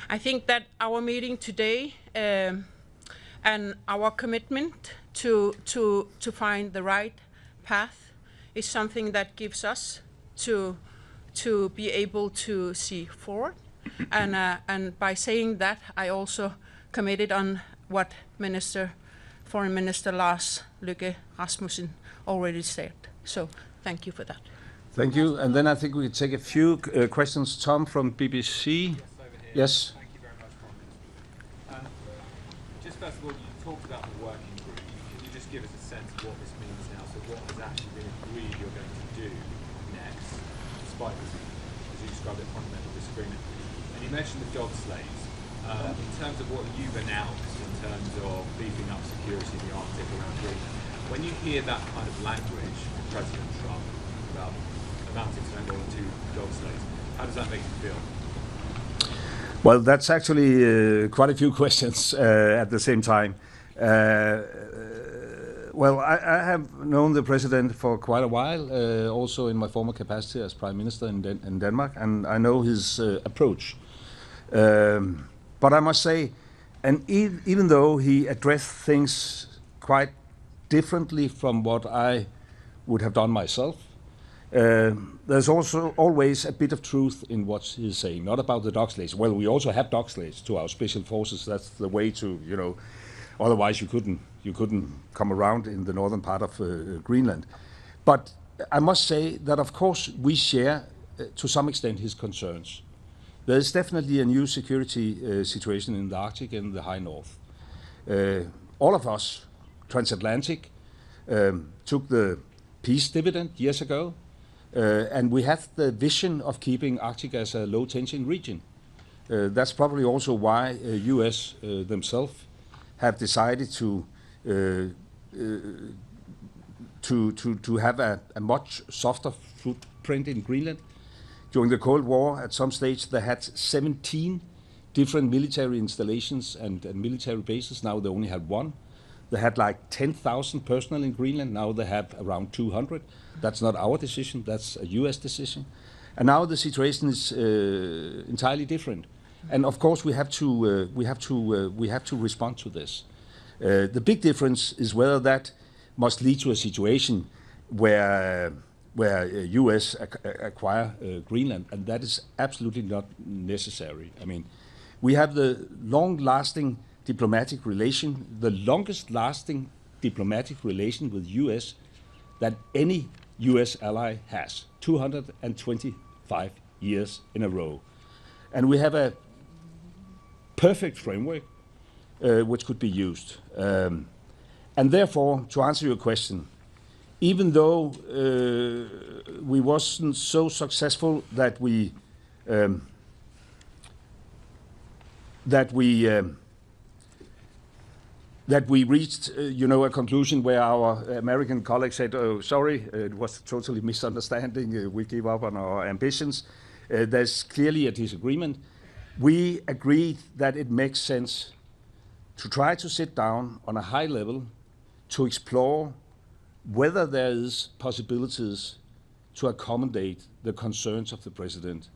I think that our meeting today and our commitment to find the right path is something that gives us to be able to see forward. And by saying that, I also committed on what Foreign Minister Lars Løkke Rasmussen already said. So thank you for that. Thank you. And then I think we take a few questions. Tom from BBC. Yes, over here. Yes. Thank you very much, Foreign Minister. Just first of all, you talked about the working group. Can you just give us a sense of what this means now? So what has actually been agreed you're going to do next, despite this, as you described it, fundamental disagreement? And you mentioned the dog slaves. In terms of what you've announced in terms of beefing up security in the Arctic around Greenland, when you hear that kind of language from President Trump about amounting to no more than 2 dog slaves, how does that make you feel? Well, that's actually quite a few questions at the same time. Well, I have known the president for quite a while, also in my former capacity as Prime Minister in Denmark, and I know his approach. But I must say, and even though he addressed things quite differently from what I would have done myself, there's also always a bit of truth in what he's saying, not about the dog slaves. Well, we also have dog slaves to our special forces. That's the way to, otherwise you couldn't come around in the northern part of Greenland. But I must say that, of course, we share to some extent his concerns. There is definitely a new security situation in the Arctic and the high north. All of us, transatlantic, took the peace dividend years ago, and we have the vision of keeping Arctic as a low-tension region. That's probably also why US themselves have decided to have a much softer footprint in Greenland. During the Cold War, at some stage, they had 17 different military installations and military bases. Now they only have 1. They had like 10,000 personnel in Greenland. Now they have around 200. That's not our decision. That's a US decision. And now the situation is entirely different. And of course, we have to respond to this. The big difference is whether that must lead to a situation where US acquire Greenland, and that is absolutely not necessary. I mean, we have the long-lasting diplomatic relation, the longest-lasting diplomatic relation with US that any US ally has, 225 years in a row. And we have a perfect framework which could be used. And therefore, to answer your question, even though we wasn't so successful that we reached, a conclusion where our American colleagues said, "Oh, sorry, it was a totally misunderstanding. We gave up on our ambitions." There's clearly a disagreement. We agreed that it makes sense to try to sit down on a high level to explore whether there is possibilities to accommodate the concerns of the president,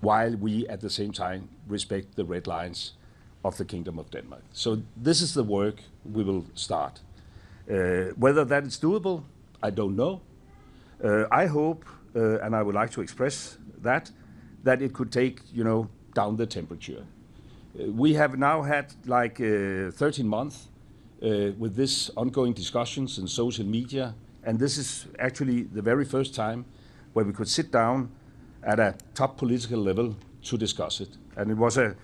while we at the same time respect the red lines of the Kingdom of Denmark. So this is the work we will start. Whether that is doable, I don't know. I hope, and I would like to express that it could take, down the temperature. We have now had like 13 months with this ongoing discussions in social media, and this is actually the very first time where we could sit down at a top political level to discuss it. And it was a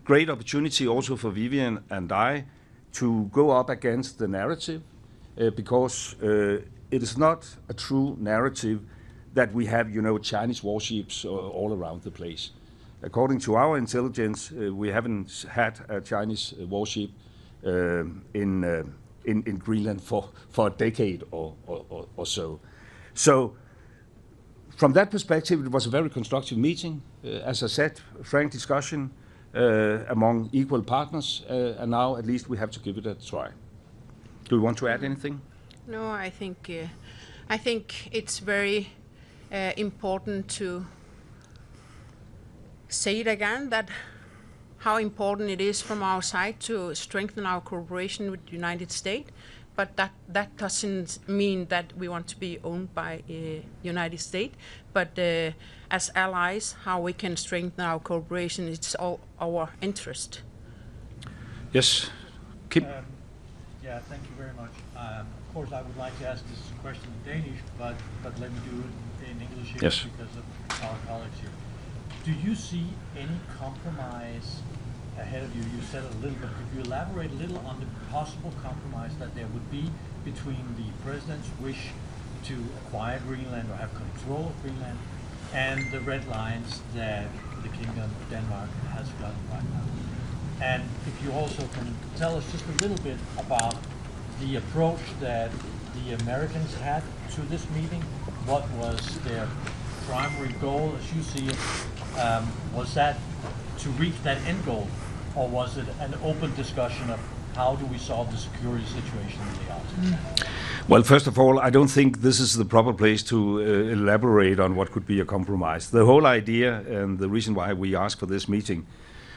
great opportunity also for Vivian and I to go up against the narrative, because it is not a true narrative that we have, Chinese warships all around the place. According to our intelligence, we haven't had a Chinese warship in Greenland for a decade or so. So from that perspective, it was a very constructive meeting. As I said, frank discussion among equal partners, and now at least we have to give it a try. Do you want to add anything? No, I think it's very important to say it again that how important it is from our side to strengthen our cooperation with the United States, but that doesn't mean that we want to be owned by United States, but as allies, how we can strengthen our cooperation, it's all our interest. Yes, Kim? Yeah, thank you very much. Of course, I would like to ask this question in Danish, but let me do it in English here. Yes. Because of our colleagues here. Do you see any compromise ahead of you? You said it a little bit. Could you elaborate a little on the possible compromise that there would be between the president's wish to acquire Greenland or have control of Greenland and the red lines that the Kingdom of Denmark has gotten right now? And if you also can tell us just a little bit about the approach that the Americans had to this meeting. What was their primary goal, as you see it? Was that to reach that end goal, or was it an open discussion of how do we solve the security situation in the Arctic? Well, first of all, I don't think this is the proper place to elaborate on what could be a compromise. The whole idea and the reason why we asked for this meeting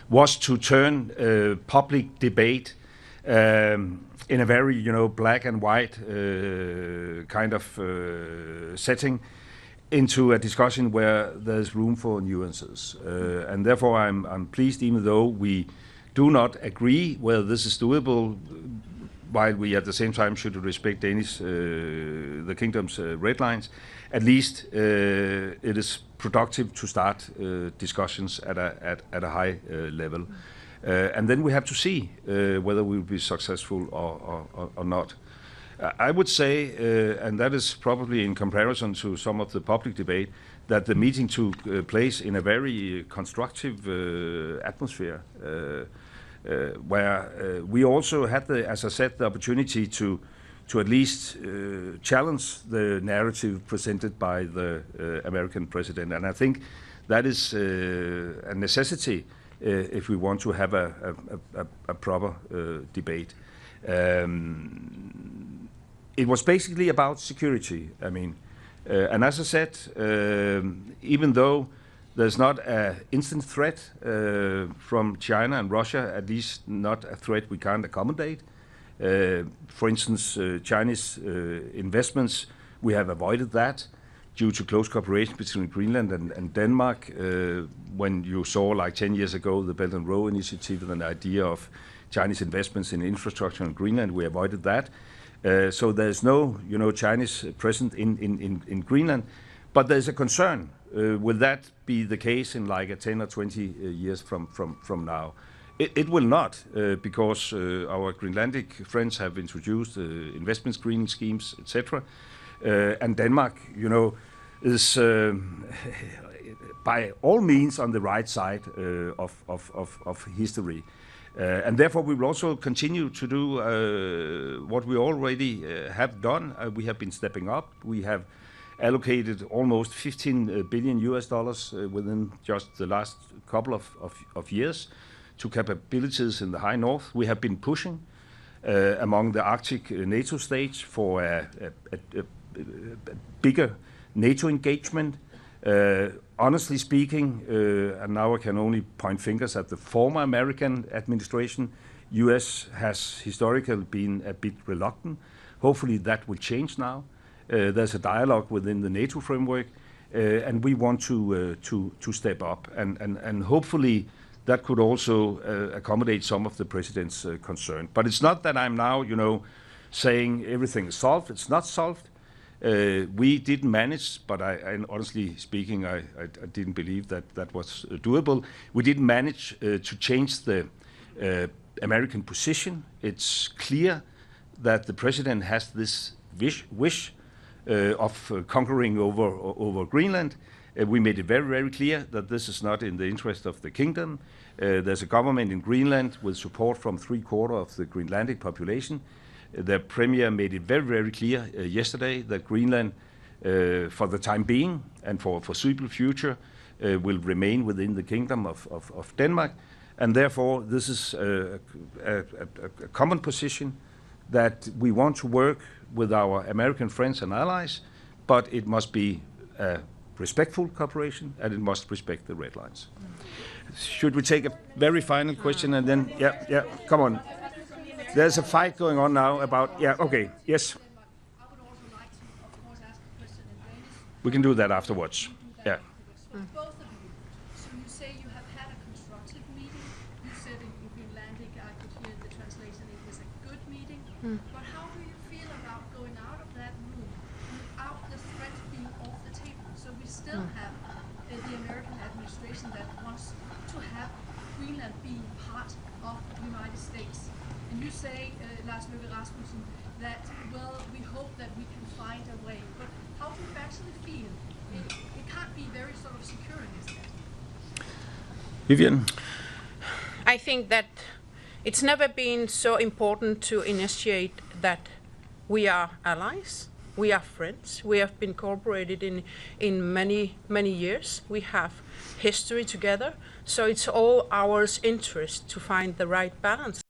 was to turn public debate in a very, black and white kind of setting into a discussion where there's room for nuances. And therefore, I'm pleased, even though we do not agree whether this is doable, while we at the same time should respect the Kingdom's red lines, at least it is productive to start discussions at a high level. And then we have to see whether we will be successful or not. I would say, and that is probably in comparison to some of the public debate, that the meeting took place in a very constructive atmosphere, where we also had, as I said, the opportunity to at least challenge the narrative presented by the American president. And I think that is a necessity if we want to have a proper debate. It was basically about security. I mean, and as I said, even though there's not an instant threat from China and Russia, at least not a threat we can't accommodate. For instance, Chinese investments, we have avoided that due to close cooperation between Greenland and Denmark. When you saw, like 10 years ago, the Belt and Road Initiative and the idea of Chinese investments in infrastructure in Greenland, we avoided that. So there's no, Chinese presence in Greenland, but there's a concern. Will that be the case in like 10 or 20 years from now? It will not, because our Greenlandic friends have introduced investment screening schemes, etc. And Denmark, is by all means on the right side of history. And therefore, we will also continue to do what we already have done. We have been stepping up. We have allocated almost $15 billion within just the last couple of years to capabilities in the High North. We have been pushing among the Arctic NATO states for a bigger NATO engagement. Honestly speaking, and now I can only point fingers at the former American administration, US has historically been a bit reluctant. Hopefully that will change now. There's a dialogue within the NATO framework, and we want to step up. And hopefully that could also accommodate some of the president's concern. But it's not that I'm now, saying everything is solved. It's not solved. We didn't manage, but I honestly speaking, I didn't believe that was doable. We didn't manage to change the American position. It's clear that the president has this wish of conquering over Greenland. We made it very, very clear that this is not in the interest of the kingdom. There's a government in Greenland with support from 3/4 of the Greenlandic population. The premier made it very, very clear yesterday that Greenland, for the time being and for foreseeable future, will remain within the Kingdom of Denmark. And therefore, this is a common position that we want to work with our American friends and allies, but it must be a respectful cooperation, and it must respect the red lines. Should we take a very final question and then, yeah, come on. There's a fight going on now about, okay, yes. I would also like to, of course, ask a question in Danish. We can do that afterwards. Yeah. Both of you. So you say you have had a constructive meeting. You said in Greenlandic, I could hear the translation, it was a good meeting. But how do you feel about going out of that room without the threat being off the table? So we still have the American administration that wants to have Greenland being part of the United States. And you say, Lars Rasmussen, that, well, we hope that we can find a way. But how do you actually feel? It can't be very sort of securing, isn't it? Vivian? I think that it's never been so important to initiate that we are allies, we are friends, we have been cooperated in many years, we have history together, so it's all our interest to find the right balance.